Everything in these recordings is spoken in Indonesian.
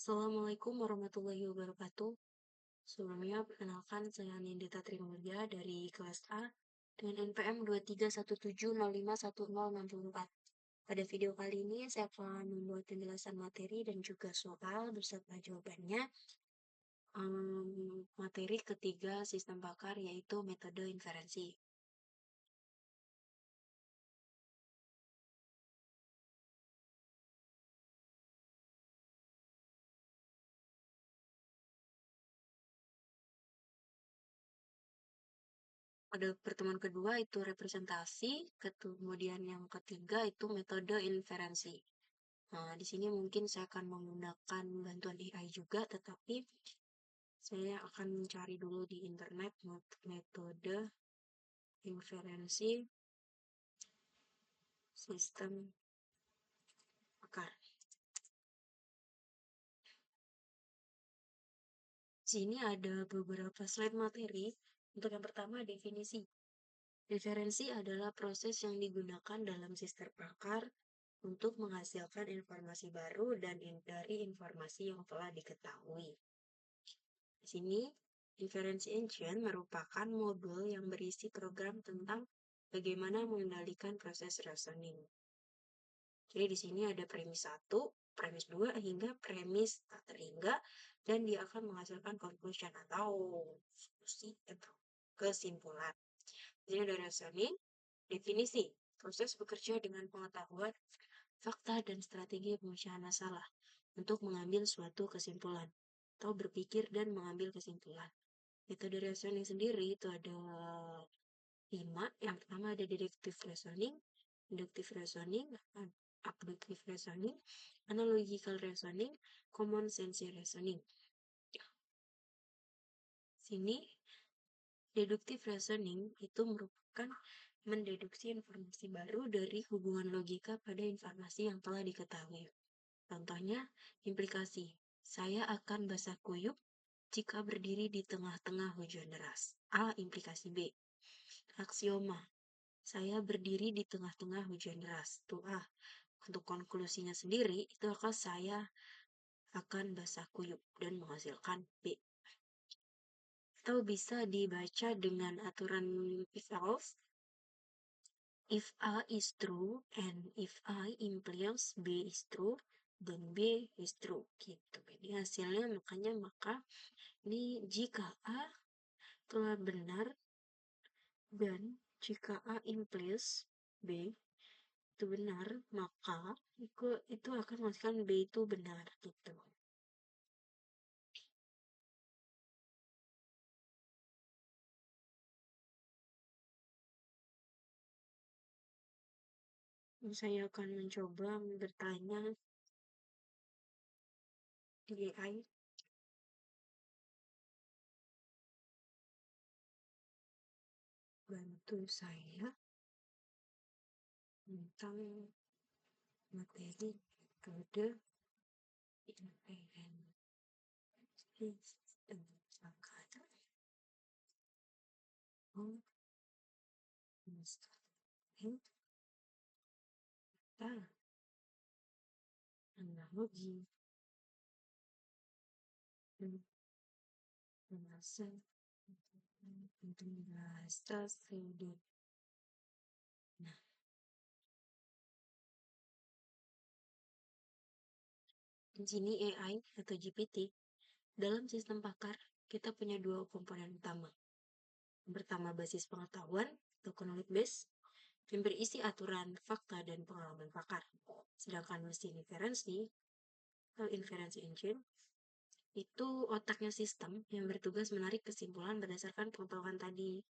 Assalamualaikum warahmatullahi wabarakatuh. Sebelumnya, perkenalkan saya Nindita Trimulya dari kelas A dengan NPM 2317051064. Pada video kali ini, saya akan membuat penjelasan materi dan juga soal beserta jawabannya. Materi ketiga sistem bakar yaitu metode inferensi. Pada pertemuan kedua itu representasi, kemudian yang ketiga itu metode inferensi. Nah, di sini mungkin saya akan menggunakan bantuan AI juga, tetapi saya akan mencari dulu di internet metode inferensi sistem bakar. Di sini ada beberapa slide materi. Untuk yang pertama, definisi. Inferensi adalah proses yang digunakan dalam sistem bakar untuk menghasilkan informasi baru dan dari informasi yang telah diketahui. Di sini, inference engine merupakan modul yang berisi program tentang bagaimana mengendalikan proses reasoning. Jadi di sini ada premis 1, premis 2, hingga premis tak terhingga, dan dia akan menghasilkan conclusion atau kesimpulan. Di sini ada reasoning, definisi, proses bekerja dengan pengetahuan, fakta, dan strategi pemecahan masalah untuk mengambil suatu kesimpulan atau berpikir dan mengambil kesimpulan. Metode reasoning sendiri itu ada 5. Yang pertama ada deductive reasoning, inductive reasoning, abductive reasoning, analogical reasoning, common sense reasoning. Sini, deductive reasoning itu merupakan mendeduksi informasi baru dari hubungan logika pada informasi yang telah diketahui. Contohnya, implikasi. Saya akan basah kuyup jika berdiri di tengah-tengah hujan deras. A. Implikasi B. Aksioma. Saya berdiri di tengah-tengah hujan deras. Itu A. Untuk konklusinya sendiri, itu akan saya akan basah kuyup dan menghasilkan B. Atau bisa dibaca dengan aturan if-else. If A is true and if I implies B is true, then B is true. Gitu. Jadi hasilnya maka ini jika A telah benar dan jika A implies B itu benar, maka itu akan menghasilkan B itu benar gitu. Saya akan mencoba bertanya di AI. Bantu saya tentang materi metode inferensi sistem bakar. Analogi pembahasan bahasa sudut. Nah, di sini AI atau GPT dalam sistem pakar kita punya dua komponen utama. Yang pertama basis pengetahuan atau knowledge base yang berisi aturan, fakta, dan pengalaman pakar. Sedangkan mesin inferensi atau inference engine itu otaknya sistem yang bertugas menarik kesimpulan berdasarkan pengetahuan tadi.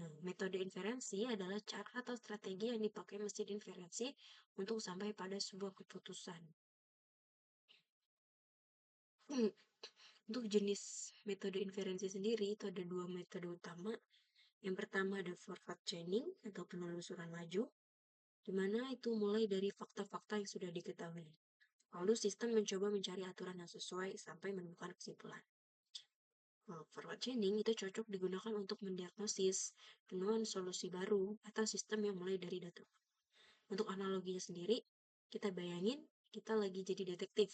Nah, metode inferensi adalah cara atau strategi yang dipakai mesin inferensi untuk sampai pada sebuah keputusan. Untuk jenis metode inferensi sendiri itu ada dua metode utama. Yang pertama ada forward chaining atau penelusuran maju, di mana itu mulai dari fakta-fakta yang sudah diketahui. Lalu sistem mencoba mencari aturan yang sesuai sampai menemukan kesimpulan. Forward chaining itu cocok digunakan untuk mendiagnosis, penemuan solusi baru, atau sistem yang mulai dari data. Untuk analoginya sendiri, kita bayangin kita lagi jadi detektif.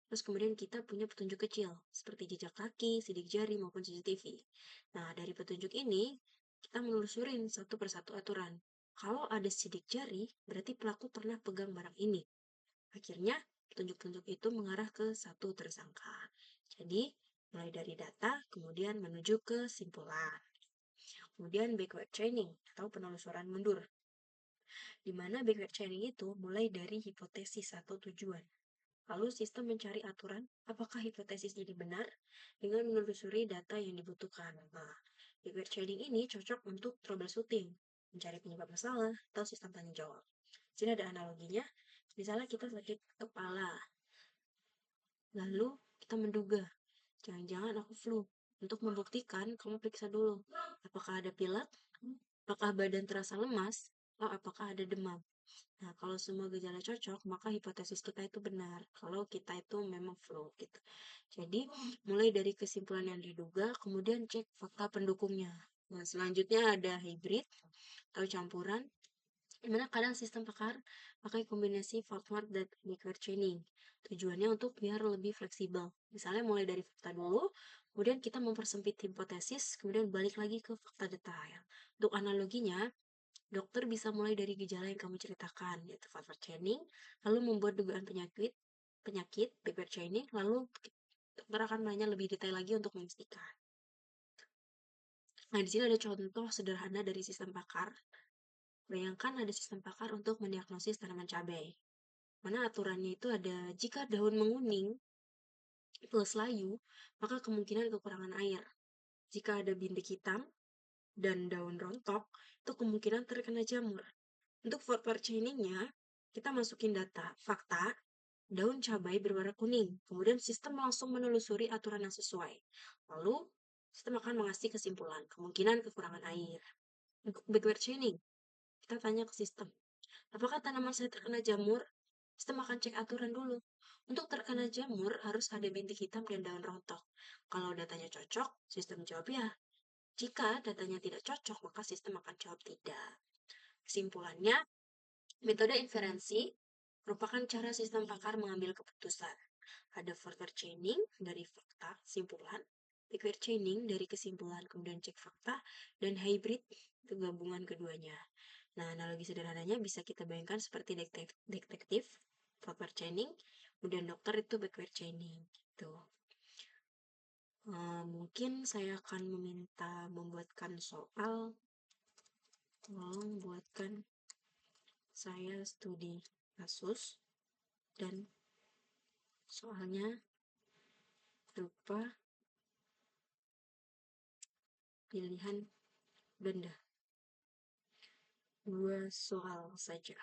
Terus kemudian kita punya petunjuk kecil, seperti jejak kaki, sidik jari, maupun CCTV. Nah, dari petunjuk ini, kita menelusurin satu persatu aturan. Kalau ada sidik jari, berarti pelaku pernah pegang barang ini. Akhirnya, petunjuk-petunjuk itu mengarah ke satu tersangka. Jadi, mulai dari data, kemudian menuju ke simpulan. Kemudian backward chaining atau penelusuran mundur, di mana backward chaining itu mulai dari hipotesis atau tujuan. Lalu sistem mencari aturan apakah hipotesis ini benar dengan menelusuri data yang dibutuhkan. Nah, backward chaining ini cocok untuk troubleshooting, mencari penyebab masalah, atau sistem tanya jawab. Jadi ada analoginya, misalnya kita sakit kepala, lalu kita menduga, jangan-jangan aku flu. Untuk membuktikan, kamu periksa dulu, apakah ada pilek, apakah badan terasa lemas, atau apakah ada demam. Nah, kalau semua gejala cocok, maka hipotesis kita itu benar. Kalau kita itu memang flu gitu. Jadi, mulai dari kesimpulan yang diduga, kemudian cek fakta pendukungnya. Nah, selanjutnya ada hybrid atau campuran, dimana kadang sistem pakar pakai kombinasi forward dan backward chaining. Tujuannya untuk biar lebih fleksibel. Misalnya mulai dari fakta dulu, kemudian kita mempersempit hipotesis, kemudian balik lagi ke fakta detail. Untuk analoginya, dokter bisa mulai dari gejala yang kamu ceritakan, yaitu forward chaining, lalu membuat dugaan penyakit, backward chaining, lalu dokter akan menanya lebih detail lagi untuk memastikan. Nah, di sini ada contoh sederhana dari sistem pakar. Bayangkan ada sistem pakar untuk mendiagnosis tanaman cabai. Mana aturannya itu ada, jika daun menguning plus layu, maka kemungkinan kekurangan air. Jika ada bintik hitam dan daun rontok, itu kemungkinan terkena jamur. Untuk forward chaining-nya, kita masukin data, fakta, daun cabai berwarna kuning. Kemudian sistem langsung menelusuri aturan yang sesuai. Lalu, sistem akan mengasih kesimpulan, kemungkinan kekurangan air. Untuk backward chaining, kita tanya ke sistem, apakah tanaman saya terkena jamur? Sistem akan cek aturan dulu. Untuk terkena jamur, harus ada bintik hitam dan daun rontok. Kalau datanya cocok, sistem jawab ya. Jika datanya tidak cocok, maka sistem akan jawab tidak. Kesimpulannya, metode inferensi merupakan cara sistem pakar mengambil keputusan. Ada forward chaining dari fakta, simpulan, backward chaining dari kesimpulan, kemudian cek fakta, dan hybrid kegabungan keduanya. Nah, analogi sederhananya bisa kita bayangkan seperti detektif, forward chaining, kemudian dokter itu backward chaining. Gitu. Mungkin saya akan meminta membuatkan soal. Tolong buatkan saya studi kasus dan soalnya berupa pilihan benda. 2 soal saja.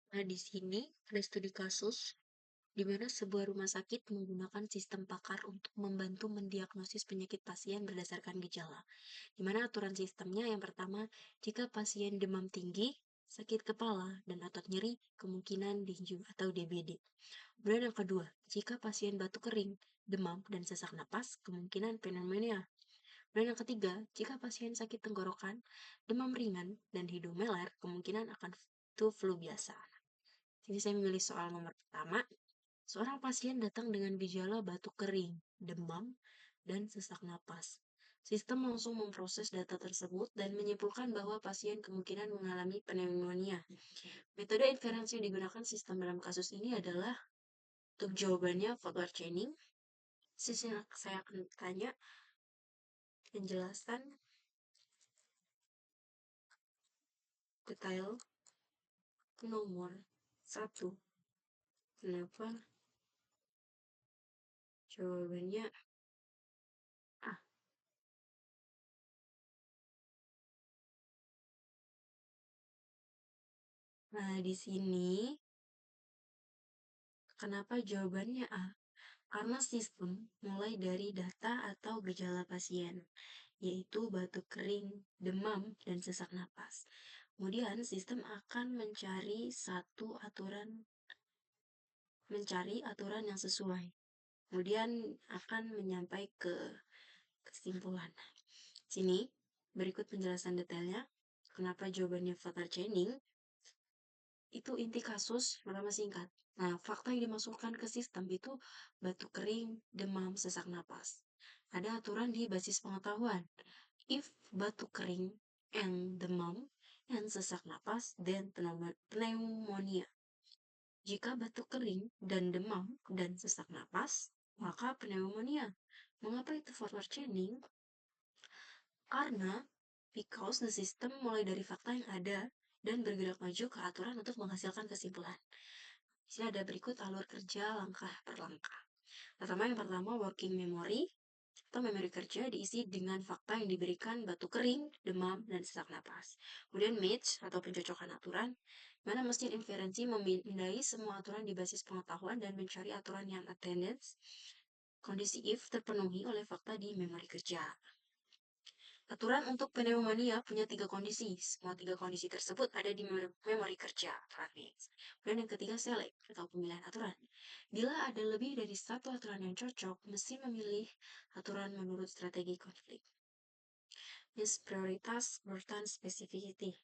Nah, di sini ada studi kasus di mana sebuah rumah sakit menggunakan sistem pakar untuk membantu mendiagnosis penyakit pasien berdasarkan gejala. Di mana aturan sistemnya yang pertama, jika pasien demam tinggi, sakit kepala, dan otot nyeri, kemungkinan dengue atau DBD. Kemudian yang kedua, jika pasien batuk kering, demam, dan sesak napas, kemungkinan pneumonia. Dan yang ketiga, jika pasien sakit tenggorokan, demam ringan, dan hidung meler, kemungkinan akan itu flu biasa. Jadi saya memilih soal nomor pertama. Seorang pasien datang dengan gejala batuk kering, demam, dan sesak napas. Sistem langsung memproses data tersebut dan menyimpulkan bahwa pasien kemungkinan mengalami pneumonia. Metode inferensi yang digunakan sistem dalam kasus ini adalah untuk jawabannya forward chaining. Sisi saya akan tanya penjelasan detail nomor 1. Kenapa Jawabannya A. Nah, di sini kenapa jawabannya A? Karena sistem mulai dari data atau gejala pasien, yaitu batuk kering, demam, dan sesak napas. Kemudian sistem akan mencari aturan yang sesuai. Kemudian akan menyampai ke kesimpulan. Sini berikut penjelasan detailnya. Kenapa jawabannya faktor chaining? Itu inti kasus pertama singkat. Nah, fakta yang dimasukkan ke sistem itu batuk kering, demam, sesak napas. Ada aturan di basis pengetahuan. If batuk kering and demam and sesak napas, then pneumonia. Jika batuk kering dan demam dan sesak napas, maka pneumonia. Mengapa itu forward chaining? Karena because the system mulai dari fakta yang ada dan bergerak maju ke aturan untuk menghasilkan kesimpulan. Di sini ada berikut alur kerja langkah per langkah. Yang pertama working memory atau memori kerja diisi dengan fakta yang diberikan batuk kering, demam, dan sesak napas. Kemudian match atau pencocokan aturan, mana mesin inferensi memindai semua aturan di basis pengetahuan dan mencari aturan yang attendance. Kondisi if terpenuhi oleh fakta di memori kerja. Aturan untuk pneumonia punya 3 kondisi. Semua 3 kondisi tersebut ada di memori kerja. Kemudian yang ketiga select atau pemilihan aturan. Bila ada lebih dari satu aturan yang cocok, mesin memilih aturan menurut strategi konflik. Prioritas urutan specificity.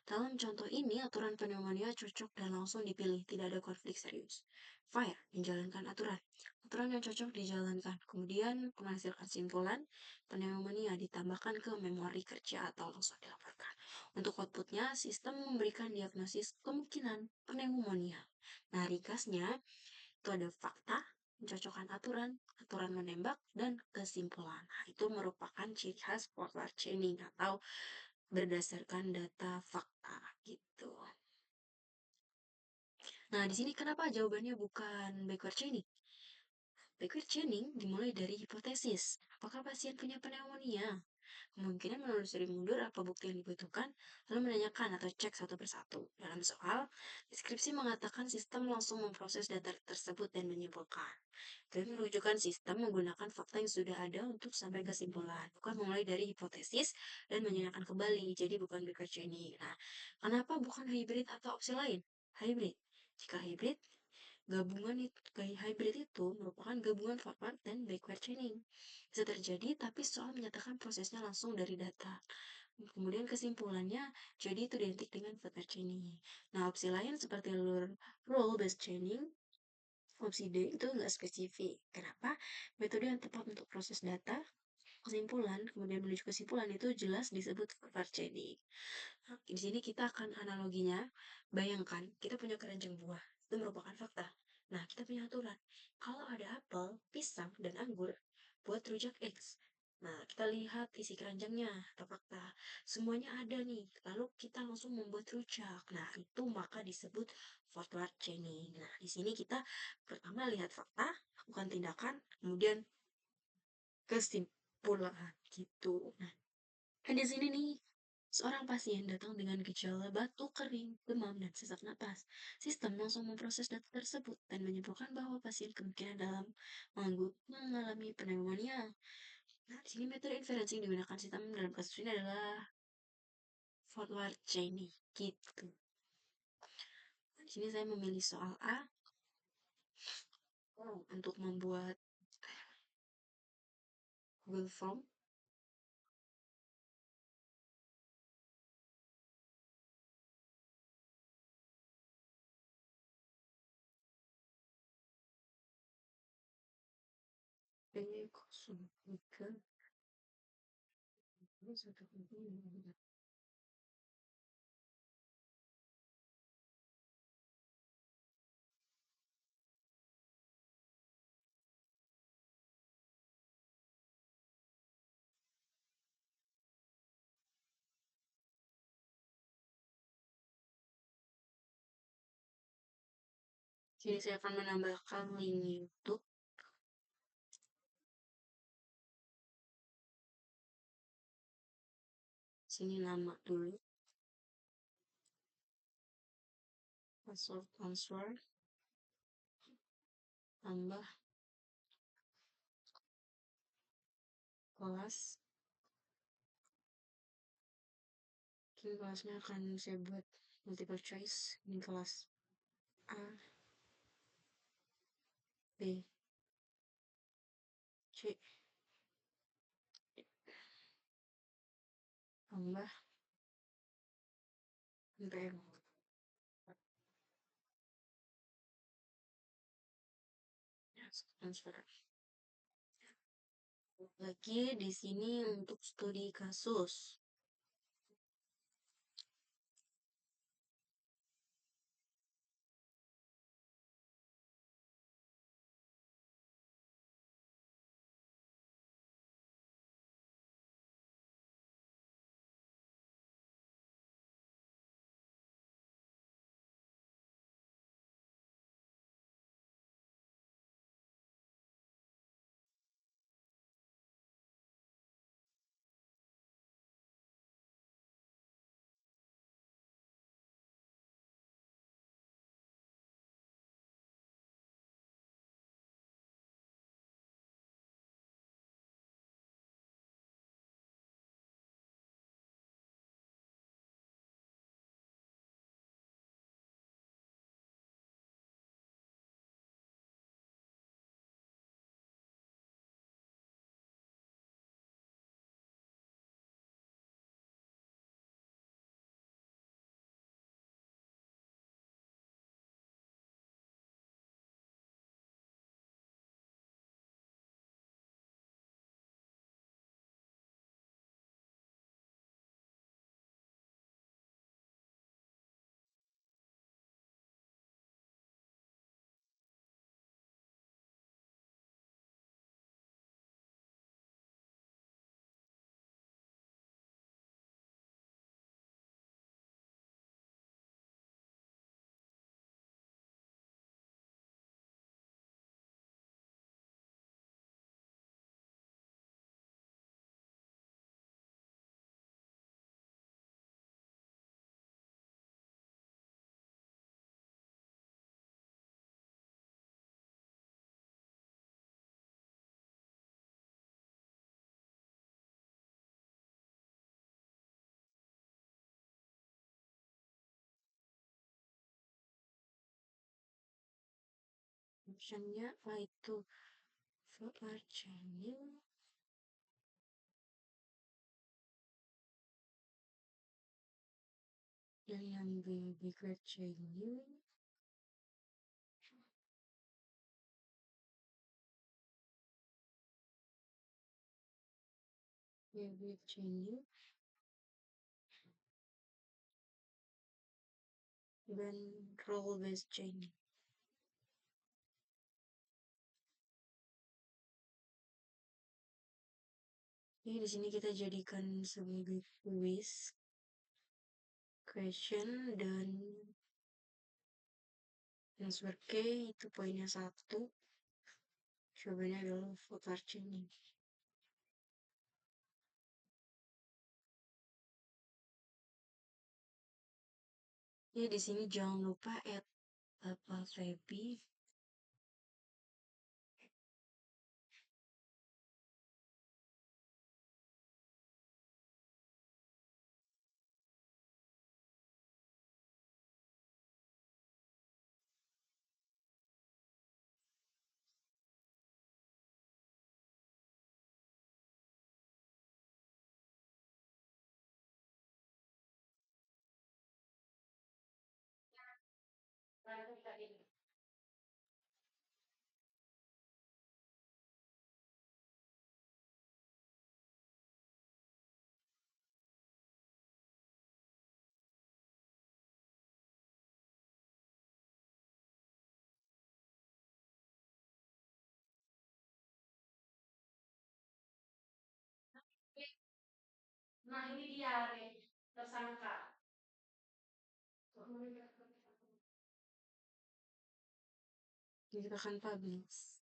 Dalam contoh ini, aturan pneumonia cocok dan langsung dipilih, tidak ada konflik serius. Fire, menjalankan aturan. Aturan yang cocok dijalankan, kemudian menghasilkan simpulan, pneumonia ditambahkan ke memori kerja atau langsung dilaporkan. Untuk outputnya, sistem memberikan diagnosis kemungkinan pneumonia. Nah, ringkasnya, itu ada fakta, mencocokkan aturan, aturan menembak, dan kesimpulan. Nah, itu merupakan ciri khas forward chaining atau berdasarkan data fakta gitu. Nah, di sini kenapa jawabannya bukan backward chaining? Backward chaining dimulai dari hipotesis. Apakah pasien punya pneumonia? Kemungkinan menelusuri mundur apa bukti yang dibutuhkan, lalu menanyakan atau cek satu persatu. Dalam soal, deskripsi mengatakan sistem langsung memproses data tersebut dan menyimpulkan. Dan menunjukkan sistem menggunakan fakta yang sudah ada untuk sampai kesimpulan, bukan mulai dari hipotesis dan menanyakan kembali, jadi bukan backward chaining. Nah, kenapa bukan hybrid atau opsi lain? Hybrid. Jika hybrid, hybrid itu merupakan gabungan forward dan backward chaining. Bisa terjadi, tapi soal menyatakan prosesnya langsung dari data. Kemudian kesimpulannya, jadi itu identik dengan forward chaining. Nah, opsi lain seperti rule based chaining, opsi D itu nggak spesifik. Kenapa? Metode yang tepat untuk proses data, kesimpulan, kemudian menuju kesimpulan itu jelas disebut forward chaining. Di sini kita akan analoginya, bayangkan kita punya keranjang buah, itu merupakan fakta. Nah, kita punya aturan. Kalau ada apel, pisang, dan anggur, buat rujak X. Nah, kita lihat isi keranjangnya atau fakta. Semuanya ada nih. Lalu kita langsung membuat rujak. Nah, itu maka disebut forward chaining. Nah, di sini kita pertama lihat fakta, lakukan tindakan, kemudian kesimpulan gitu. Nah, di sini nih seorang pasien datang dengan gejala batuk kering, demam, dan sesak napas. Sistem langsung memproses data tersebut dan menyimpulkan bahwa pasien kemungkinan dalam mengalami pneumonia. Nah, di sini metode inferensi yang digunakan sistem dalam kasus ini adalah forward chaining. Gitu. Di sini saya memilih soal A untuk membuat Google Form. B03 Jadi saya akan menambahkan link YouTube Sini nama dulu, password password, tambah kelas. Mungkin kelasnya akan saya buat multiple choice. Ini kelas A, B, C, tambah MPM. Transfer. Lagi di sini untuk studi kasus. Optionnya apa itu? VR channel, yang bigger channel, bigger channel, dan role based channel. Ini di sini kita jadikan sebagai quiz question dan answer K itu poinnya 1. Jawabannya adalah voter changing. Ya di sini jangan lupa add Bapak Feby. Nah ini dia tersangka. Kita akan publish.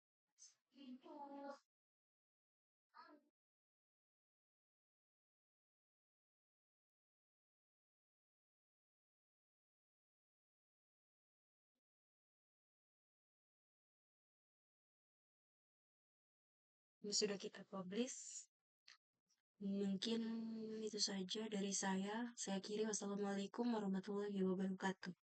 yang sudah kita publish. Mungkin itu saja dari saya. Saya kira wassalamualaikum warahmatullahi wabarakatuh.